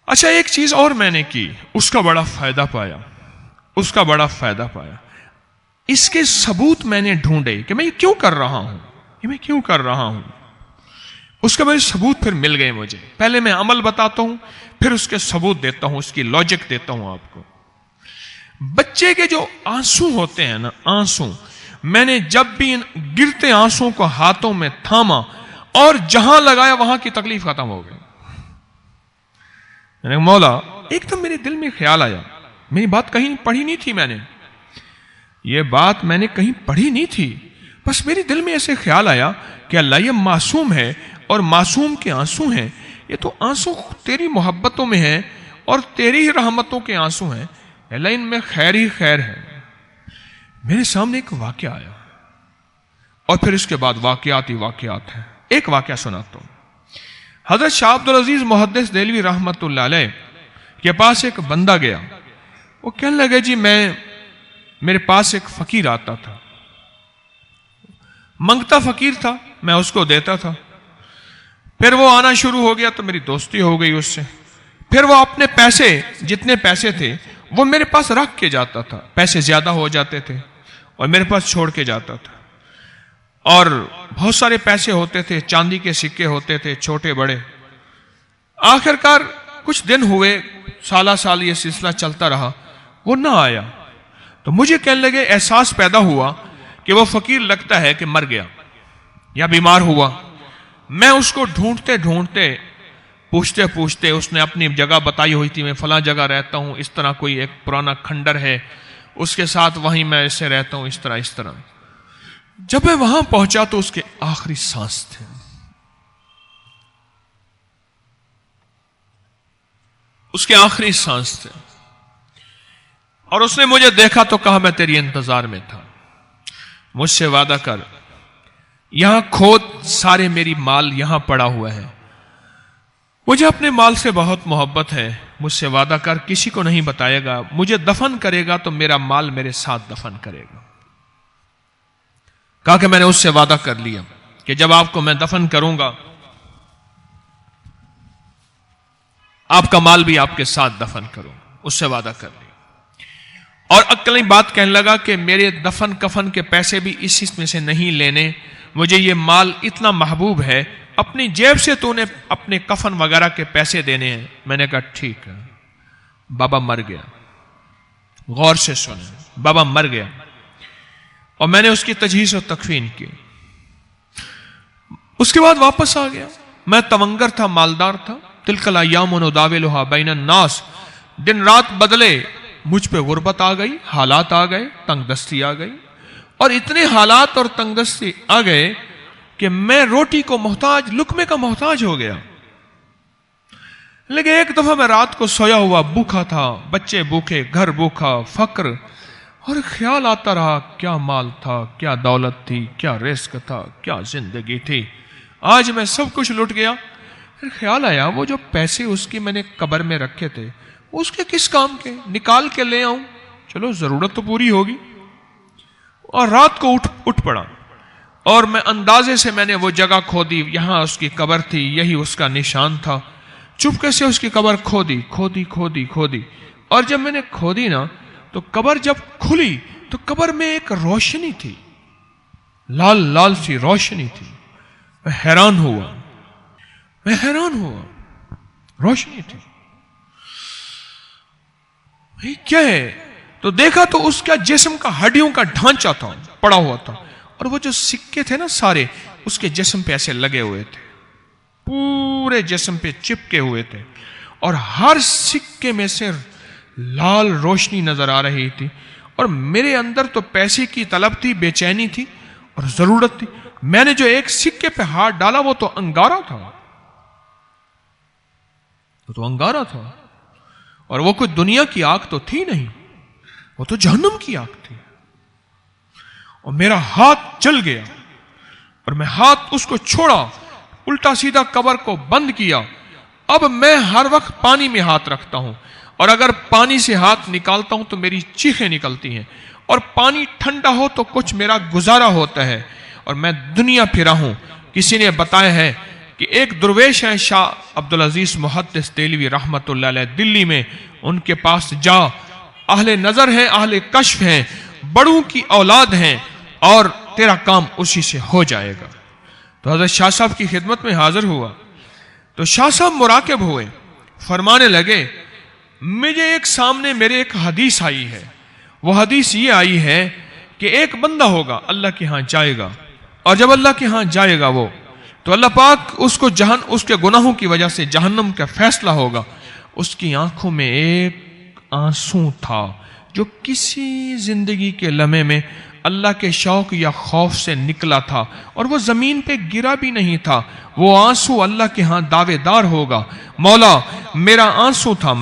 اچھا، ایک چیز اور میں نے کی، اس کا بڑا فائدہ پایا، اس کے ثبوت میں نے ڈھونڈے کہ میں یہ کیوں کر رہا ہوں، اس کے بعد ثبوت پھر مل گئے مجھے۔ پہلے میں عمل بتاتا ہوں، پھر اس کے ثبوت دیتا ہوں، اس کی لاجک دیتا ہوں آپ کو۔ بچے کے جو آنسو ہوتے ہیں نا، آنسو، میں نے جب بھی ان گرتے آنسو کو ہاتھوں میں تھاما اور جہاں لگایا وہاں کی تکلیف ختم ہو گئی۔ میں نے مولا، ایک دم میرے دل میں خیال آیا، میری بات کہیں پڑھی نہیں تھی، یہ بات میں نے کہیں پڑھی نہیں تھی، بس میرے دل میں ایسے خیال آیا کہ اللہ یہ معصوم ہے اور معصوم کے آنسو ہیں، یہ تو آنسو تیری محبتوں میں ہیں اور تیری ہی رحمتوں کے آنسو ہیں، اللہ ان میں خیر ہی خیر ہے۔ میرے سامنے ایک واقعہ آیا اور پھر اس کے بعد واقعات ہی واقعات ہیں۔ ایک واقعہ سناتا ہوں۔ حضرت شاہ عبدالعزیز محدث دہلوی رحمت اللہ علیہ کے پاس ایک بندہ گیا، وہ کہنے لگے جی میرے پاس ایک فقیر آتا تھا، منگتا فقیر تھا، میں اس کو دیتا تھا، پھر وہ آنا شروع ہو گیا تو میری دوستی ہو گئی اس سے، پھر وہ اپنے پیسے، جتنے پیسے تھے وہ میرے پاس رکھ کے جاتا تھا، پیسے زیادہ ہو جاتے تھے اور میرے پاس چھوڑ کے جاتا تھا، اور بہت سارے پیسے ہوتے تھے، چاندی کے سکے ہوتے تھے، چھوٹے بڑے۔ آخر کار کچھ دن ہوئے، سالہ سال یہ سلسلہ چلتا رہا، وہ نہ آیا، تو مجھے کہنے لگے، احساس پیدا ہوا کہ وہ فقیر لگتا ہے کہ مر گیا یا بیمار ہوا۔ میں اس کو ڈھونڈتے ڈھونڈتے، پوچھتے پوچھتے، اس نے اپنی جگہ بتائی ہوئی تھی، میں فلاں جگہ رہتا ہوں، اس طرح کوئی ایک پرانا کھنڈر ہے، اس کے ساتھ وہیں میں ایسے رہتا ہوں، اس طرح۔ جب میں وہاں پہنچا تو اس کے آخری سانس تھے، اور اس نے مجھے دیکھا تو کہا میں تیری انتظار میں تھا، مجھ سے وعدہ کر، یہاں کھود سارے میری مال یہاں پڑا ہوا ہے، مجھے اپنے مال سے بہت محبت ہے، مجھ سے وعدہ کر کسی کو نہیں بتائے گا، مجھے دفن کرے گا تو میرا مال میرے ساتھ دفن کرے گا۔ کہا کہ میں نے اس سے وعدہ کر لیا کہ جب آپ کو میں دفن کروں گا آپ کا مال بھی آپ کے ساتھ دفن کروں، اس سے وعدہ کر لیا۔ اور اگلی بات کہنے لگا کہ میرے دفن کفن کے پیسے بھی اسی میں سے نہیں لینے، مجھے یہ مال اتنا محبوب ہے، اپنی جیب سے تو نے اپنے کفن وغیرہ کے پیسے دینے ہیں۔ میں نے کہا ٹھیک ہے۔ بابا مر گیا، غور سے سنیں، بابا مر گیا اور میں نے اس کی تجہیز و تکفین کی۔ اس کے بعد واپس آ گیا، میں تونگر تھا، مالدار تھا۔ تلک الایام نداولھا بین الناس، دن رات بدلے، مجھ پہ غربت آ گئی، حالات آ گئے، تنگ دستی آ گئی، اور اتنے حالات اور تنگ دستی آ گئے کہ میں روٹی کو محتاج، لقمے کا محتاج ہو گیا۔ لیکن ایک دفعہ میں رات کو سویا ہوا بھوکا تھا، بچے بھوکے، گھر بھوکا، فقر، اور خیال آتا رہا کیا مال تھا، کیا دولت تھی، کیا رزق تھا، کیا زندگی تھی، آج میں سب کچھ لٹ گیا۔ پھر خیال آیا وہ جو پیسے اس کی میں نے قبر میں رکھے تھے اس کے کس کام کے، نکال کے لے آؤں، چلو ضرورت تو پوری ہوگی۔ اور رات کو اٹھ پڑا اور میں اندازے سے میں نے وہ جگہ کھودی، یہاں اس کی قبر تھی، یہی اس کا نشان تھا، چپکے سے اس کی قبر کھودی، اور جب میں نے کھودی نا تو قبر جب کھلی تو قبر میں ایک روشنی تھی، لال سی روشنی تھی۔ میں حیران ہوا، روشنی تھی، یہ کیا ہے؟ تو دیکھا تو اس کا جسم کا ہڈیوں کا ڈھانچہ تھا، پڑا ہوا تھا، اور وہ جو سکے تھے نا سارے اس کے جسم پہ ایسے لگے ہوئے تھے، پورے جسم پہ چپکے ہوئے تھے، اور ہر سکے میں سے لال روشنی نظر آ رہی تھی، اور میرے اندر تو پیسے کی طلب تھی، بے چینی تھی اور ضرورت تھی۔ میں نے جو ایک سکے پہ ہاتھ ڈالا وہ تو انگارہ تھا، اور وہ کوئی دنیا کی آگ تو تھی نہیں، وہ تو جہنم کی آگ تھی، اور میرا ہاتھ جل گیا، اور میں ہاتھ اس کو چھوڑا، الٹا سیدھا قبر کو بند کیا۔ اب میں ہر وقت پانی میں ہاتھ رکھتا ہوں، اور اگر پانی سے ہاتھ نکالتا ہوں تو میری چیخیں نکلتی ہیں، اور پانی ٹھنڈا ہو تو کچھ میرا گزارا ہوتا ہے، اور میں دنیا پھرا ہوں۔ کسی نے بتایا ہے کہ ایک درویش ہیں شاہ عبدالعزیز محدث دہلوی رحمت اللہ علیہ، دلی میں، ان کے پاس جا، اہل نظر ہیں، اہل کشف ہیں، بڑوں کی اولاد ہیں، اور تیرا کام اسی سے ہو جائے گا۔ تو حضرت شاہ صاحب کی خدمت میں حاضر ہوا تو شاہ صاحب مراقب ہوئے، فرمانے لگے مجھے ایک سامنے میرے ایک حدیث آئی ہے، وہ حدیث یہ آئی ہے کہ ایک بندہ ہوگا اللہ کے ہاں جائے گا، اور جب اللہ کے ہاں جائے گا وہ تو اللہ پاک اس کو اس کے گناہوں کی وجہ سے جہنم کا فیصلہ ہوگا۔ اس کی آنکھوں میں ایک آنسو تھا جو کسی زندگی کے لمحے میں اللہ کے شوق یا خوف سے نکلا تھا، اور وہ زمین پہ گرا بھی نہیں تھا۔ وہ آنسو اللہ کے ہاں دعوے دار ہوگا، مولا میرا آنسو تھا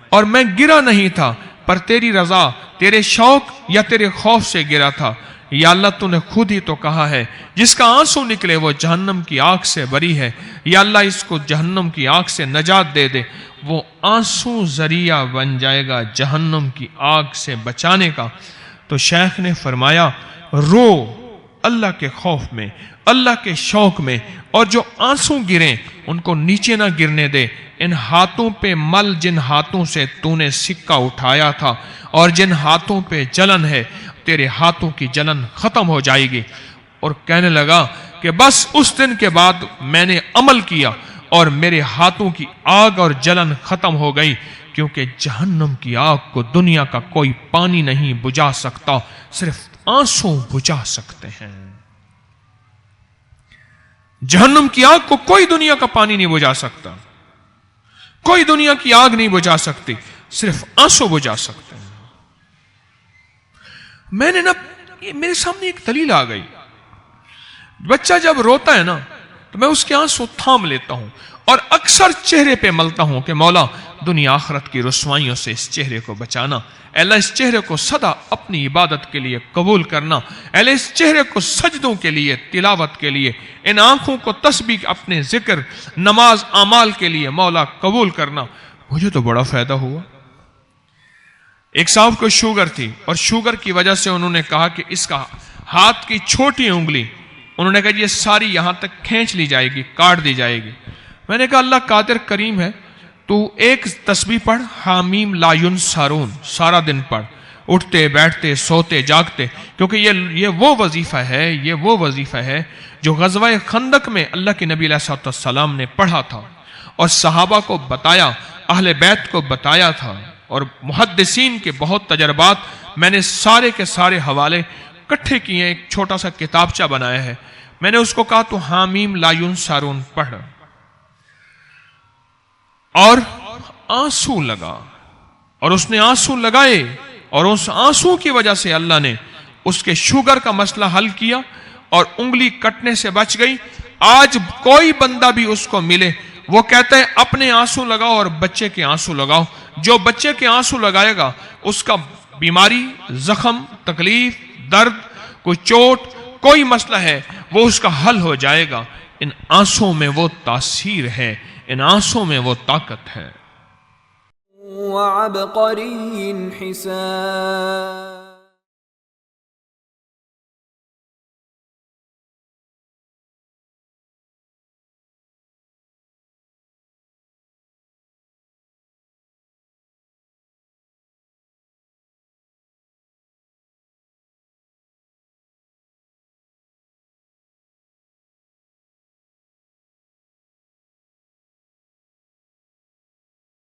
اور میں گرا نہیں تھا، پر تیری رضا، تیرے شوق یا تیرے خوف سے گرا تھا۔ یا اللہ تو نے خود ہی تو کہا ہے جس کا آنسو نکلے وہ جہنم کی آگ سے بری ہے، یا اللہ اس کو جہنم کی آگ سے نجات دے دے۔ وہ آنسو ذریعہ بن جائے گا جہنم کی آگ سے بچانے کا۔ تو شیخ نے فرمایا رو اللہ کے خوف میں، اللہ کے شوق میں، اور جو آنسو گریں ان کو نیچے نہ گرنے دے۔ ان ہاتھوں پہ مل جن ہاتھوں سے تو نے سکہ اٹھایا تھا، اور جن ہاتھوں پہ جلن ہے تیرے ہاتھوں کی جلن ختم ہو جائے گی۔ اور کہنے لگا کہ بس اس دن کے بعد میں نے عمل کیا اور میرے ہاتھوں کی آگ اور جلن ختم ہو گئی، کیونکہ جہنم کی آگ کو دنیا کا کوئی پانی نہیں بجھا سکتا، صرف آنسو بجھا سکتے ہیں۔ جہنم کی آگ کو کوئی دنیا کا پانی نہیں بجھا سکتا، کوئی دنیا کی آگ نہیں بجھا سکتی، صرف آنسو بجھا سکتے ہیں۔ میں نے میرے سامنے ایک دلیل آ گئی، بچہ جب روتا ہے نا تو میں اس کے آنسو تھام لیتا ہوں اور اکثر چہرے پہ ملتا ہوں کہ مولا دنیا آخرت کی رسوائیوں سے اس چہرے کو بچانا، اے اللہ اس چہرے کو سدا اپنی عبادت کے لیے قبول کرنا، اے اللہ اس چہرے کو سجدوں کے لیے، تلاوت کے لیے، ان آنکھوں کو تسبیح اپنے ذکر، نماز، اعمال کے لیے مولا قبول کرنا۔ مجھے تو بڑا فائدہ ہوا۔ ایک صاحب کو شوگر تھی، اور شوگر کی وجہ سے انہوں نے کہا کہ اس کا ہاتھ کی چھوٹی انگلی، انہوں نے کہا یہ ساری یہاں تک کھینچ لی جائے گی، کاٹ دی جائے گی۔ میں نے کہا اللہ قادر کریم ہے، تو ایک تسبیح پڑھ، حامیم لا ینصرون، سارا دن پڑھ، اٹھتے بیٹھتے سوتے جاگتے، کیونکہ یہ وہ وظیفہ ہے جو غزوہ خندق میں اللہ کے نبی علیہ السلام نے پڑھا تھا اور صحابہ کو بتایا، اہل بیت کو بتایا تھا، اور محدثین کے بہت تجربات میں نے سارے کے سارے حوالے کٹھے کیے، ایک چھوٹا سا کتابچہ بنایا ہے۔ میں نے اس کو کہا تو حامیم لا ینصرون پڑھ، اور آنسو لگا، اور اس نے آنسو لگائے، اور اس آنسو کی وجہ سے اللہ نے اس کے شوگر کا مسئلہ حل کیا اور انگلی کٹنے سے بچ گئی۔ آج کوئی بندہ بھی اس کو ملے وہ کہتا ہے اپنے آنسو لگاؤ اور بچے کے آنسو لگاؤ، جو بچے کے آنسو لگائے گا اس کا بیماری، زخم، تکلیف، درد، کوئی چوٹ، کوئی مسئلہ ہے وہ اس کا حل ہو جائے گا۔ ان آنسوں میں وہ تاثیر ہے، ان آنسوں میں وہ طاقت ہے۔ وعبقری حسان